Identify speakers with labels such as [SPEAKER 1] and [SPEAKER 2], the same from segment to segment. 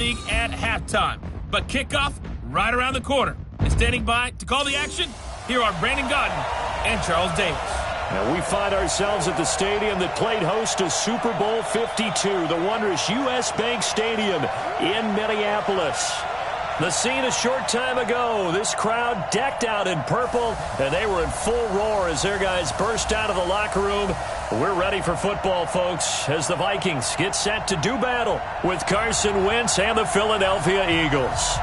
[SPEAKER 1] league at halftime. But kickoff right around the corner. And standing by to call the action, here are Brandon Godden and Charles Davis.
[SPEAKER 2] And we find ourselves at the stadium that played host to Super Bowl 52, the wondrous U.S. Bank Stadium in Minneapolis. The scene a short time ago, this crowd decked out in purple, and they were in full roar as their guys burst out of the locker room. We're ready for football, folks, as the Vikings get set to do battle with Carson Wentz and the Philadelphia Eagles.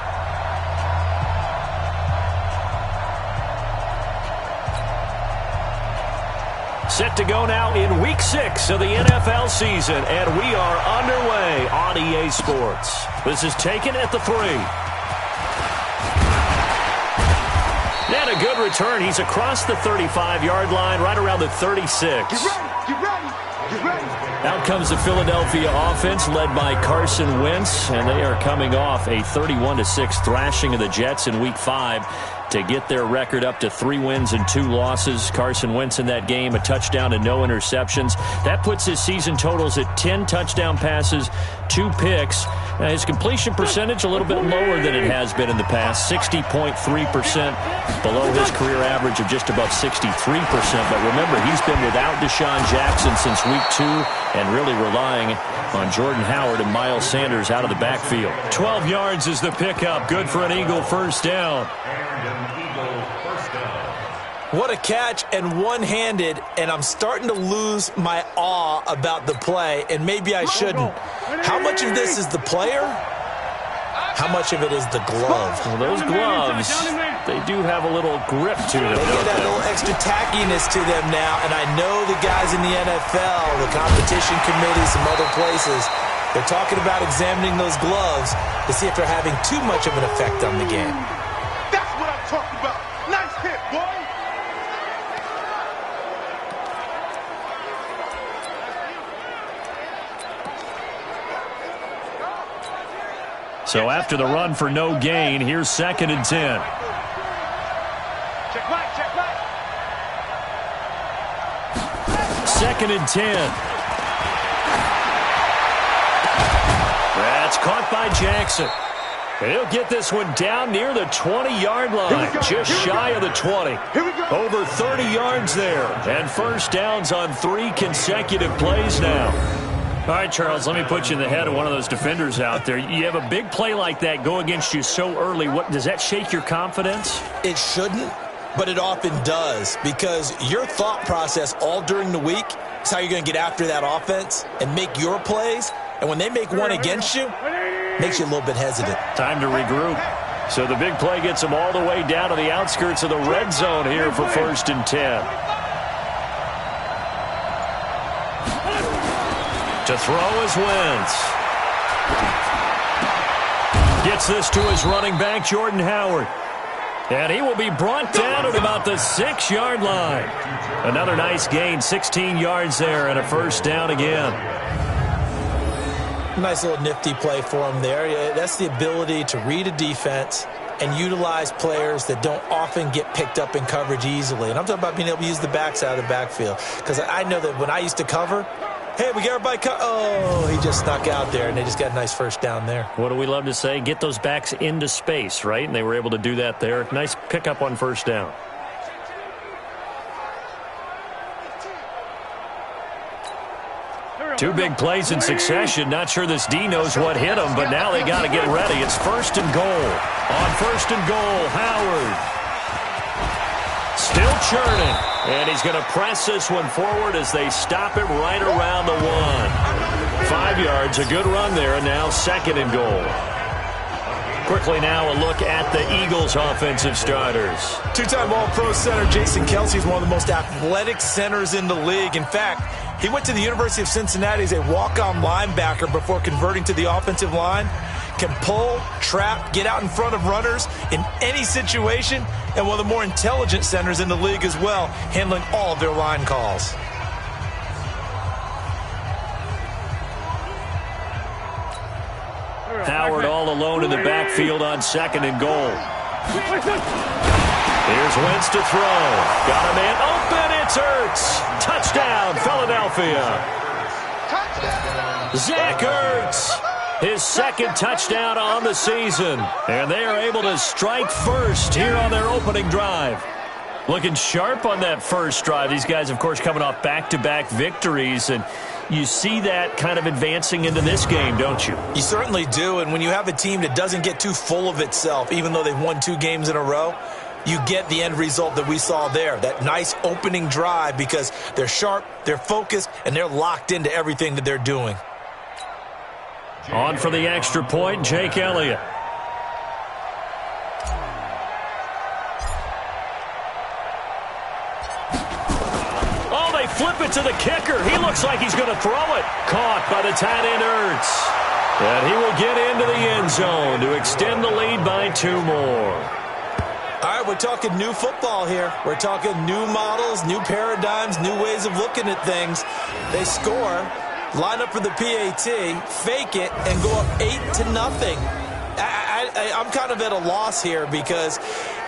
[SPEAKER 2] Set to go now in Week 6 of the NFL season, and we are underway on EA Sports. This is taken at the 3. And a good return. He's across the 35-yard line, right around the 36.
[SPEAKER 3] Get ready.
[SPEAKER 2] Out comes the Philadelphia offense led by Carson Wentz, and they are coming off a 31-6 thrashing of the Jets in Week 5 to get their record up to 3 wins and 2 losses. Carson Wentz in that game, a touchdown and no interceptions. That puts his season totals at 10 touchdown passes, 2 picks. Now, his completion percentage a little bit lower than it has been in the past, 60.3%, below his career average of just above 63%. But remember, he's been without Deshaun Jackson since Week 2 and really relying on Jordan Howard and Miles Sanders out of the backfield. 12 yards is the pickup, good for an Eagle first down.
[SPEAKER 4] What a catch, and one-handed, and I'm starting to lose my awe about the play, and maybe I shouldn't. How much of this is the player? How much of it is the glove?
[SPEAKER 2] Well, those gloves, they do have a little grip to them.
[SPEAKER 4] They get that little extra tackiness to them now, and I know the guys in the NFL, the competition committee, some other places, they're talking about examining those gloves to see if they're having too much of an effect on the game.
[SPEAKER 3] That's what I'm talking about. Nice hit, boy.
[SPEAKER 2] So after the run for no gain, here's 2nd and 10.
[SPEAKER 3] Check right.
[SPEAKER 2] 2nd and 10. That's caught by Jackson. He'll get this one down near the 20-yard line, just shy of the 20. Over 30 yards there, and first downs on 3 consecutive plays now. All right, Charles, let me put you in the head of one of those defenders out there. You have a big play like that go against you so early. What does that shake your confidence?
[SPEAKER 4] It shouldn't, but it often does, because your thought process all during the week is how you're going to get after that offense and make your plays. And when they make one against you, it makes you a little bit hesitant.
[SPEAKER 2] Time to regroup. So the big play gets them all the way down to the outskirts of the red zone here for 1st and 10. To throw is Wentz. Gets this to his running back, Jordan Howard. And he will be brought down at about the 6-yard line. Another nice gain, 16 yards there, and a first down again.
[SPEAKER 4] Nice little nifty play for him there. Yeah, that's the ability to read a defense and utilize players that don't often get picked up in coverage easily. And I'm talking about being able to use the backs out of the backfield. Because I know that when I used to cover, hey, we got everybody oh, he just snuck out there, and they just got a nice first down there.
[SPEAKER 2] What do we love to say? Get those backs into space, right? And they were able to do that there. Nice pickup on first down. Two big plays in succession. Not sure this D knows what hit him, but now they got to get ready. It's 1st and goal. On 1st and goal, Howard. Still churning. And he's going to press this one forward as they stop it right around the 1. 5 yards, a good run there, and now 2nd and goal. Quickly now a look at the Eagles' offensive starters.
[SPEAKER 4] Two-time All-Pro center Jason Kelce is one of the most athletic centers in the league. In fact, he went to the University of Cincinnati as a walk-on linebacker before converting to the offensive line. Can pull, trap, get out in front of runners in any situation, and one of the more intelligent centers in the league as well, handling all of their line calls.
[SPEAKER 2] Howard all alone in the backfield on 2nd and goal. Here's Wentz to throw. Got a man open. It's Ertz. Touchdown, Philadelphia. Zach Ertz. his second touchdown on the season. And they are able to strike first here on their opening drive. Looking sharp on that first drive. These guys, of course, coming off back-to-back victories, and you see that kind of advancing into this game, don't you?
[SPEAKER 4] You certainly do, and when you have a team that doesn't get too full of itself, even though they've won 2 games in a row, you get the end result that we saw there, that nice opening drive, because they're sharp, they're focused, and they're locked into everything that they're doing.
[SPEAKER 2] On for the extra point, Jake Elliott. Flip it to the kicker. He looks like he's going to throw it. Caught by the tight end, Ertz. And he will get into the end zone to extend the lead by 2 more.
[SPEAKER 4] All right, we're talking new football here. We're talking new models, new paradigms, new ways of looking at things. They score, line up for the PAT, fake it, and go up 8-0. I'm kind of at a loss here, because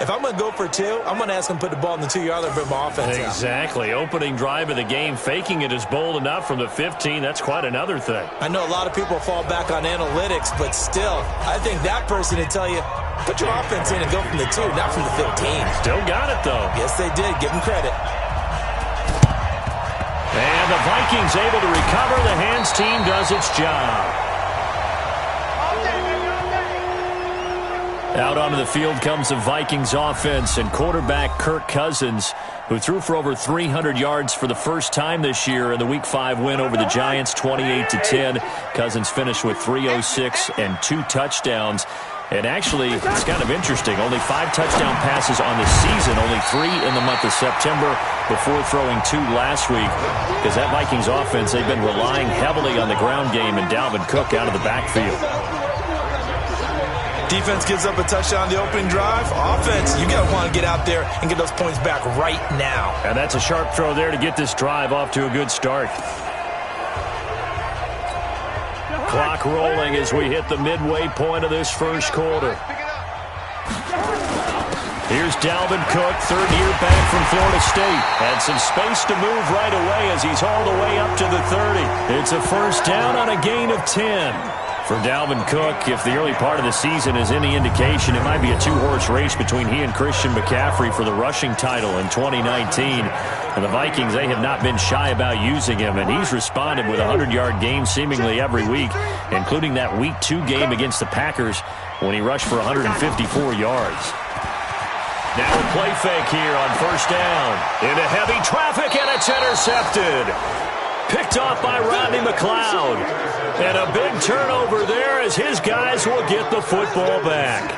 [SPEAKER 4] if I'm going to go for 2, I'm going to ask him to put the ball in the 2-yard line for my offense.
[SPEAKER 2] Exactly. Opening drive of the game, faking it is bold enough from the 15. That's quite another thing.
[SPEAKER 4] I know a lot of people fall back on analytics, but still, I think that person would tell you, put your offense in and go from the 2, not from the 15.
[SPEAKER 2] Still got it, though.
[SPEAKER 4] Yes, they did. Give them credit.
[SPEAKER 2] And the Vikings able to recover. The hands team does its job. Out onto the field comes the Vikings offense, and quarterback Kirk Cousins, who threw for over 300 yards for the first time this year in the Week 5 win over the Giants, 28-10. Cousins finished with 306 and 2 touchdowns. And actually, it's kind of interesting. Only 5 touchdown passes on the season, only 3 in the month of September before throwing 2 last week. Because that Vikings offense, they've been relying heavily on the ground game and Dalvin Cook out of the backfield.
[SPEAKER 4] Defense gives up a touchdown on the opening drive. Offense, you got to want to get out there and get those points back right now.
[SPEAKER 2] And that's a sharp throw there to get this drive off to a good start. Clock rolling as we hit the midway point of this first quarter. Here's Dalvin Cook, third year back from Florida State. Had some space to move right away as he's hauled away up to the 30. It's a first down on a gain of 10. For Dalvin Cook, if the early part of the season is any indication, it might be a 2-horse race between he and Christian McCaffrey for the rushing title in 2019. And the Vikings, they have not been shy about using him, and he's responded with 100-yard games seemingly every week, including that Week 2 game against the Packers when he rushed for 154 yards. Now a play fake here on first down. Into heavy traffic, and it's intercepted. Picked off by Rodney McLeod. And a big turnover there as his guys will get the football back.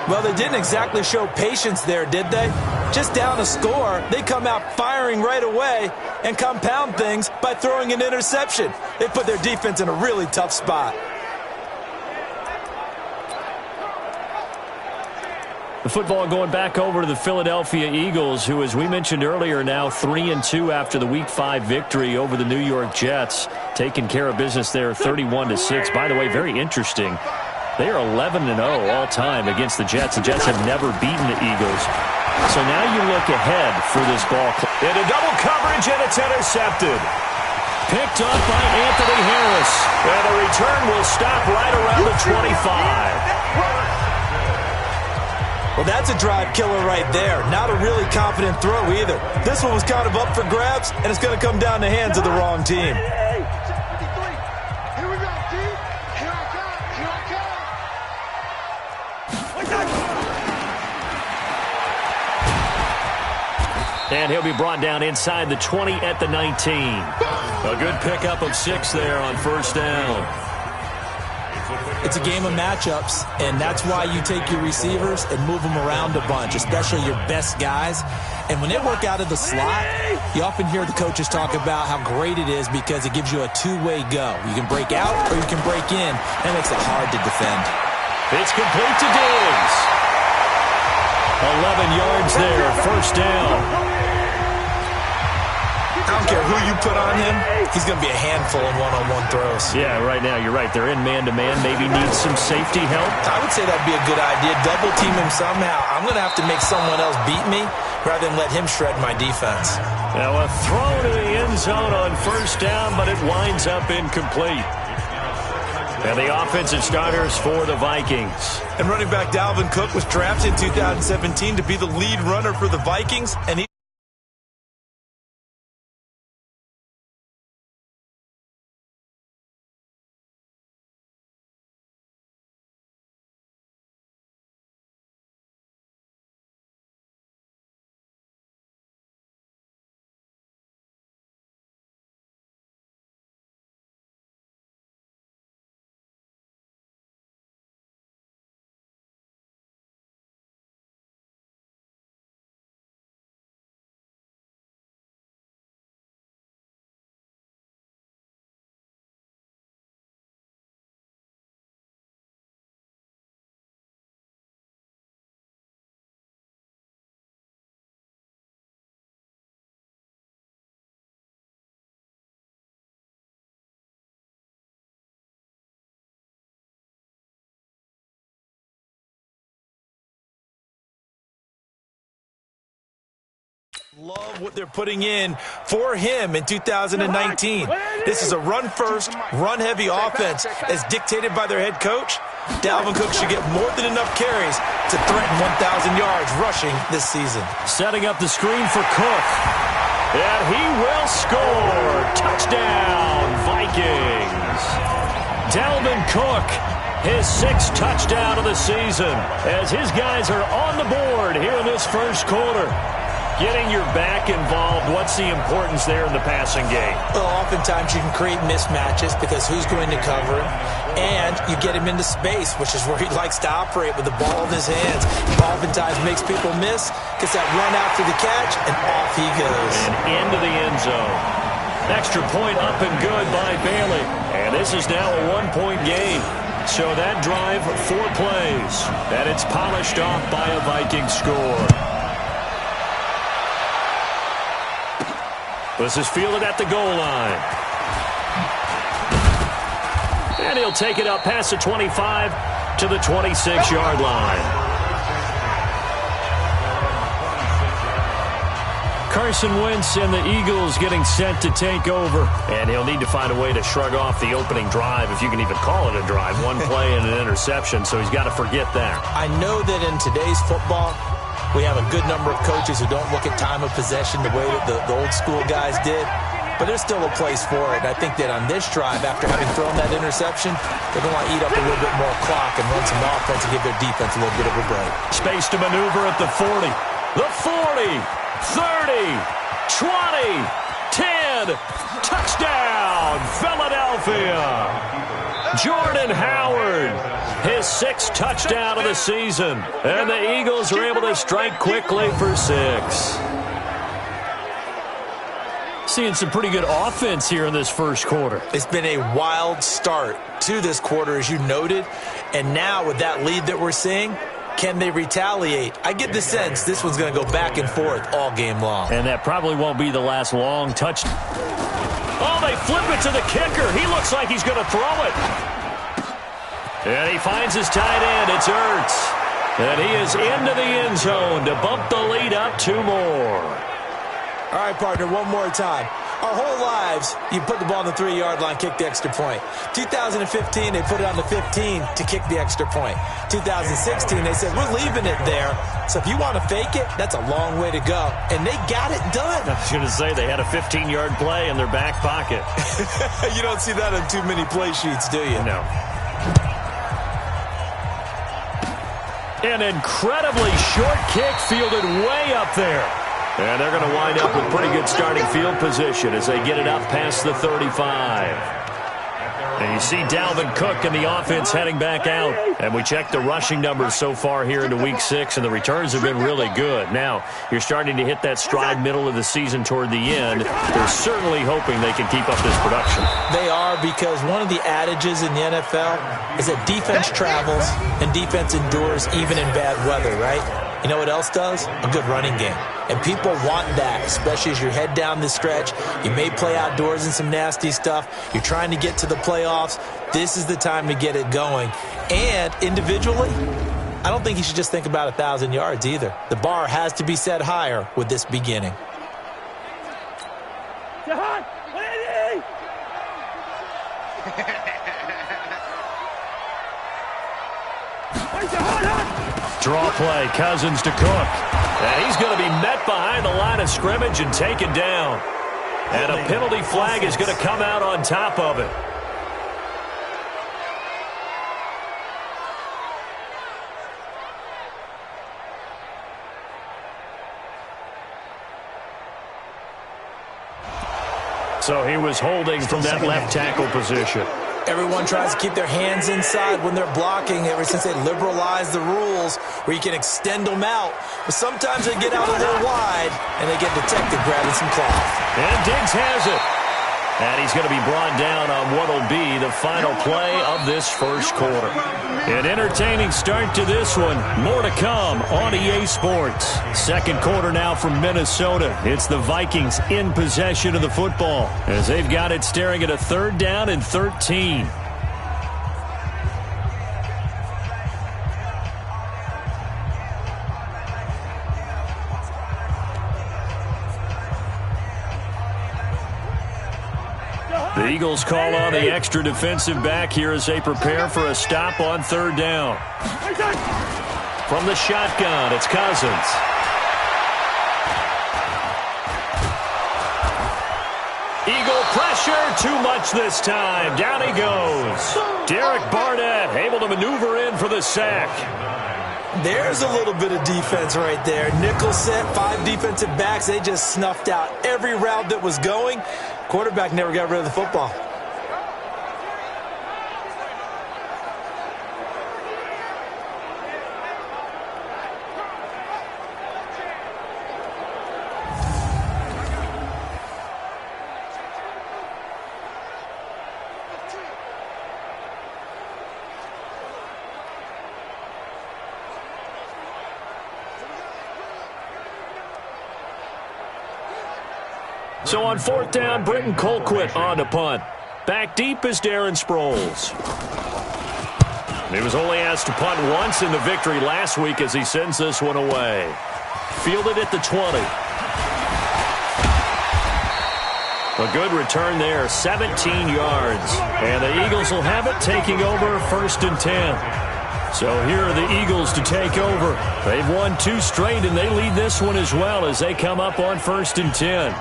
[SPEAKER 4] Well, they didn't exactly show patience there, did they? Just down a score, they come out firing right away and compound things by throwing an interception. They put their defense in a really tough spot.
[SPEAKER 2] The football going back over to the Philadelphia Eagles, who, as we mentioned earlier, now 3-2 after the Week 5 victory over the New York Jets. Taking care of business there, 31-6. By the way, very interesting. They are 11-0 all time against the Jets. The Jets have never beaten the Eagles. So now you look ahead for this ball. Into double coverage, and it's intercepted. Picked up by Anthony Harris. And the return will stop right around the 25.
[SPEAKER 4] Well, that's a drive killer right there. Not a really confident throw either. This one was kind of up for grabs, and it's going to come down the hands of the wrong team.
[SPEAKER 3] Here we go, D. Here I come.
[SPEAKER 2] And he'll be brought down inside the 20 at the 19. A good pickup of 6 there on first down.
[SPEAKER 4] It's a game of matchups, and that's why you take your receivers and move them around a bunch, especially your best guys. And when they work out of the slot, you often hear the coaches talk about how great it is because it gives you a two-way go. You can break out or you can break in, and it makes it hard to defend.
[SPEAKER 2] It's complete to Diggs. 11 yards there, first down.
[SPEAKER 4] I don't care who you put on him, he's going to be a handful in one-on-one throws.
[SPEAKER 2] Yeah, right now, you're right. They're in man-to-man, maybe needs some safety help.
[SPEAKER 4] I would say that'd be a good idea. Double team him somehow. I'm going to have to make someone else beat me rather than let him shred my defense.
[SPEAKER 2] Now a throw to the end zone on first down, but it winds up incomplete. And the offensive starters for the Vikings.
[SPEAKER 4] And running back Dalvin Cook was drafted in 2017 to be the lead runner for the Vikings, and he love what they're putting in for him in 2019. This is a run-first, run-heavy offense as dictated by their head coach. Dalvin Cook should get more than enough carries to threaten 1,000 yards rushing this season.
[SPEAKER 2] Setting up the screen for Cook. And he will score. Touchdown, Vikings. Dalvin Cook, his 6th touchdown of the season, as his guys are on the board here in this first quarter. Getting your back involved, what's the importance there in the passing game?
[SPEAKER 4] Well, oftentimes you can create mismatches because who's going to cover him, and you get him into space, which is where he likes to operate with the ball in his hands. Oftentimes makes people miss, gets that run out to the catch, and off he goes.
[SPEAKER 2] And into the end zone. Extra point up and good by Bailey. And this is now a 1-point game. So that drive, 4 plays, and it's polished off by a Viking score. This is fielded at the goal line. And he'll take it up past the 25 to the 26-yard line. Carson Wentz and the Eagles getting set to take over. And he'll need to find a way to shrug off the opening drive, if you can even call it a drive. 1 play and an interception, so he's got to forget that.
[SPEAKER 4] I know that in today's football, we have a good number of coaches who don't look at time of possession the way that the old school guys did. But there's still a place for it. I think that on this drive, after having thrown that interception, they're going to want to eat up a little bit more clock and run some offense and give their defense a little bit of a break.
[SPEAKER 2] Space to maneuver at the 40. The 40, 30, 20, 10. Touchdown, Philadelphia. Jordan Howard, his 6th touchdown of the season. And the Eagles are able to strike quickly for 6. Seeing some pretty good offense here in this first quarter.
[SPEAKER 4] It's been a wild start to this quarter, as you noted. And now with that lead that we're seeing, can they retaliate? I get the sense this one's going to go back and forth all game long.
[SPEAKER 2] And that probably won't be the last long touch. Oh, they flip it to the kicker. He looks like he's going to throw it. And he finds his tight end. It's Ertz. And he is into the end zone to bump the lead up 2 more.
[SPEAKER 4] All right, partner, one more time. Our whole lives, you put the ball on the 3-yard line, kick the extra point. 2015, they put it on the 15 to kick the extra point. 2016, they said, we're leaving it there. So if you want to fake it, that's a long way to go. And they got it done.
[SPEAKER 2] I was going to say, they had a 15-yard play in their back pocket.
[SPEAKER 4] You don't see that on too many play sheets, do you?
[SPEAKER 2] No. An incredibly short kick fielded way up there. And they're going to wind up with pretty good starting field position as they get it up past the 35. And you see Dalvin Cook and the offense heading back out. And we checked the rushing numbers so far here into Week 6, and the returns have been really good. Now, you're starting to hit that stride middle of the season toward the end. They're certainly hoping they can keep up this production.
[SPEAKER 4] They are, because one of the adages in the NFL is that defense travels and defense endures even in bad weather, right? You know what else does? A good running game. And people want that, especially as you head down the stretch. You may play outdoors in some nasty stuff. You're trying to get to the playoffs. This is the time to get it going. And individually, I don't think you should just think about 1,000 yards either. The bar has to be set higher with this beginning.
[SPEAKER 2] Draw play, Cousins to Cook. And he's going to be met behind the line of scrimmage and taken down. And a penalty flag is going to come out on top of it. So he was holding from that left tackle position.
[SPEAKER 4] Everyone tries to keep their hands inside when they're blocking ever since they liberalized the rules where you can extend them out. But sometimes they get out a little wide and they get detected grabbing some cloth.
[SPEAKER 2] And Diggs has it. And he's going to be brought down on what will be the final play of this first quarter. An entertaining start to this one. More to come on EA Sports. Second quarter now from Minnesota. It's the Vikings in possession of the football as they've got it staring at a 3rd down and 13. The Eagles call on the extra defensive back here as they prepare for a stop on 3rd down. From the shotgun, it's Cousins. Eagle pressure, too much this time. Down he goes. Derek Barnett able to maneuver in for the sack.
[SPEAKER 4] There's a little bit of defense right there. Nickel set, 5 defensive backs. They just snuffed out every route that was going. Quarterback never got rid of the football.
[SPEAKER 2] So on 4th down, Britton Colquitt on to punt. Back deep is Darren Sproles. He was only asked to punt once in the victory last week as he sends this one away. Fielded at the 20. A good return there, 17 yards. And the Eagles will have it taking over 1st and 10. So here are the Eagles to take over. They've won 2 straight, and they lead this one as well as they come up on 1st and 10.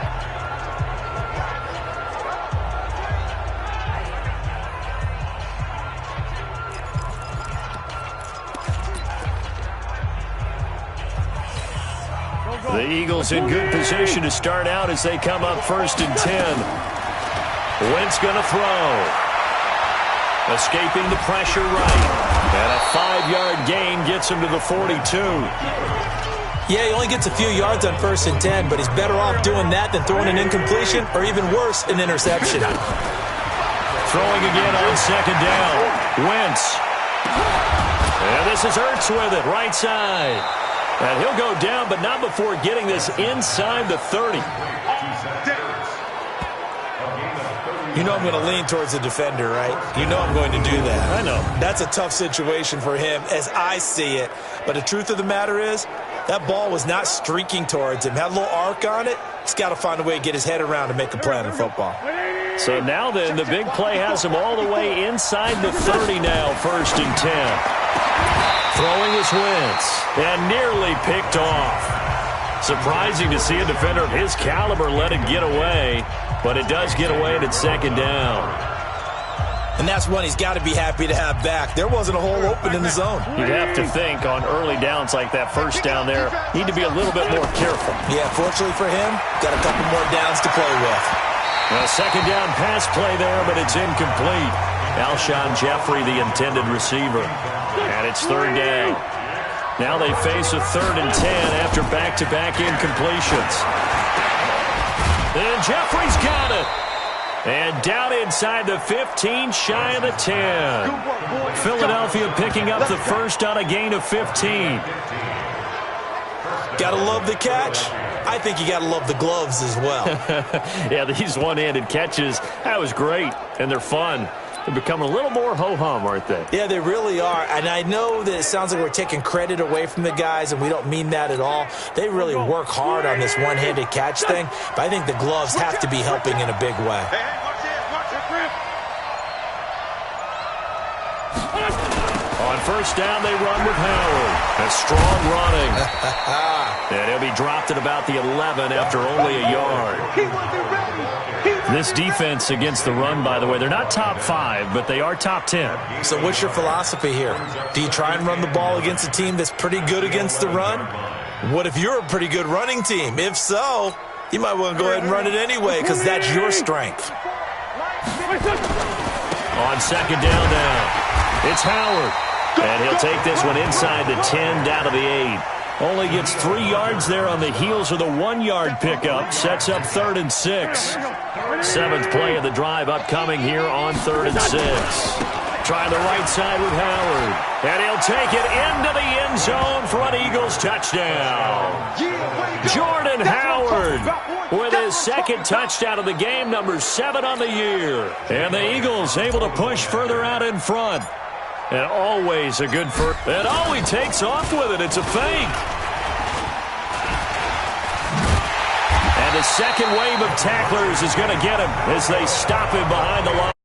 [SPEAKER 2] The Eagles in good position to start out as they come up 1st and 10. Wentz going to throw. Escaping the pressure right. And a 5-yard gain gets him to the 42.
[SPEAKER 4] Yeah, he only gets a few yards on 1st and 10, but he's better off doing that than throwing an incompletion or even worse, an interception.
[SPEAKER 2] Throwing again on 2nd down. Wentz. And this is Ertz with it, right side. And he'll go down, but not before getting this inside the 30.
[SPEAKER 4] You know I'm going to lean towards the defender, right? You know I'm going to do that.
[SPEAKER 2] I know.
[SPEAKER 4] That's a tough situation for him as I see it. But the truth of the matter is, that ball was not streaking towards him. Had a little arc on it. He's got to find a way to get his head around and make a play in football.
[SPEAKER 2] So now then, the big play has him all the way inside the 30 now, 1st and 10. Throwing his Wentz, and nearly picked off. Surprising to see a defender of his caliber let it get away, but it does get away and it's 2nd down.
[SPEAKER 4] And that's one he's got to be happy to have back. There wasn't a hole open in the zone.
[SPEAKER 2] You'd have to think on early downs like that 1st down there, need to be a little bit more careful.
[SPEAKER 4] Yeah, fortunately for him, got a couple more downs to play with.
[SPEAKER 2] A 2nd down pass play there, but it's incomplete. Alshon Jeffrey, the intended receiver. And it's 3rd down. Now they face a 3rd and 10 after back-to-back incompletions. And Jeffrey's got it. And down inside the 15, shy of the 10. Philadelphia picking up the first on a gain of 15.
[SPEAKER 4] Gotta love the catch. I think you gotta love the gloves as well.
[SPEAKER 2] Yeah, these one-handed catches, that was great. And they're fun. They're becoming a little more ho-hum, aren't they?
[SPEAKER 4] Yeah, they really are. And I know that it sounds like we're taking credit away from the guys, and we don't mean that at all. They really work hard on this one-handed catch thing, but I think the gloves have to be helping in a big way.
[SPEAKER 2] On first down, they run with Howard. A strong running. And he'll be dropped at about the 11 after only a yard. This defense against the run, by the way, they're not top 5, but they are top 10.
[SPEAKER 4] So what's your philosophy here? Do you try and run the ball against a team that's pretty good against the run? What if you're a pretty good running team? If so, you might want to go ahead and run it anyway because that's your strength.
[SPEAKER 2] On second down now, it's Howard. And he'll take this one inside the 10 down to the 8. Only gets 3 yards there on the heels of the 1-yard pickup. Sets up 3rd and 6. 7th play of the drive upcoming here on 3rd and 6. Trying the right side with Howard. And he'll take it into the end zone for an Eagles touchdown. Jordan Howard with his 2nd touchdown of the game, number 7 on the year. And the Eagles able to push further out in front. And always a good first. And oh, he takes off with it. It's a fake. And the second wave of tacklers is going to get him as they stop him behind the line.